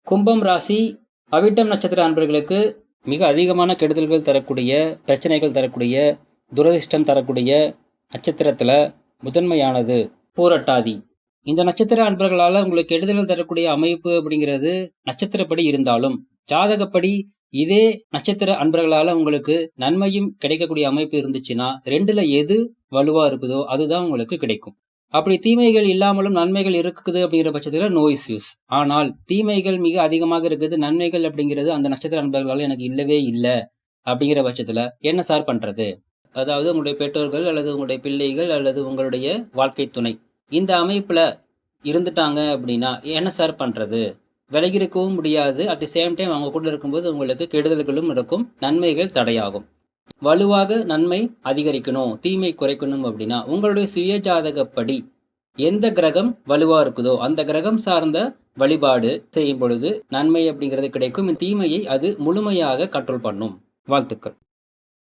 கும்பம் ராசி அவிட்டம் நட்சத்திர அன்பர்களுக்கு மிக அதிகமான கெடுதல்கள் தரக்கூடிய, பிரச்சனைகள் தரக்கூடிய, துரதிர்ஷ்டம் தரக்கூடிய நட்சத்திரத்தில் முதன்மையானது பூரட்டாதி. இந்த நட்சத்திர அன்பர்களால் உங்களுக்கு கெடுதல்கள் தரக்கூடிய அமைப்பு அப்படிங்கிறது நட்சத்திரப்படி இருந்தாலும், ஜாதகப்படி இதே நட்சத்திர அன்பர்களால் உங்களுக்கு நன்மையும் கிடைக்கக்கூடிய அமைப்பு இருந்துச்சுன்னா, ரெண்டுல எது வலுவா இருக்குதோ அதுதான் உங்களுக்கு கிடைக்கும். அப்படி தீமைகள் இல்லாமலும் நன்மைகள் இருக்குது அப்படிங்கிற பட்சத்தில் நோ இஸ்யூஸ். ஆனால் தீமைகள் மிக அதிகமாக இருக்குது, நன்மைகள் அப்படிங்கிறது அந்த நட்சத்திர அன்பர்களால் எனக்கு இல்லவே இல்லை அப்படிங்கிற பட்சத்தில் என்ன சார் பண்றது? அதாவது உங்களுடைய பெற்றோர்கள் அல்லது உங்களுடைய பிள்ளைகள் அல்லது உங்களுடைய வாழ்க்கை துணை இந்த அமைப்புல இருந்துட்டாங்க அப்படின்னா என்ன சார் பண்றது? விலகி இருக்கவும் முடியாது. அட் தி சேம் டைம் அவங்க கூட இருக்கும்போது உங்களுக்கு கெடுதல்களும் நடக்கும், நன்மைகள் தடையாகும். வலுவாக நன்மை அதிகரிக்கணும், தீமை குறைக்கணும் அப்படின்னா உங்களுடைய சுய ஜாதகப்படி எந்த கிரகம் வலுவா இருக்குதோ அந்த கிரகம் சார்ந்த வழிபாடு செய்யும் பொழுது நன்மை அப்படிங்கிறது கிடைக்கும். தீமையை அது முழுமையாக கண்ட்ரோல் பண்ணும். வாழ்த்துக்கள்.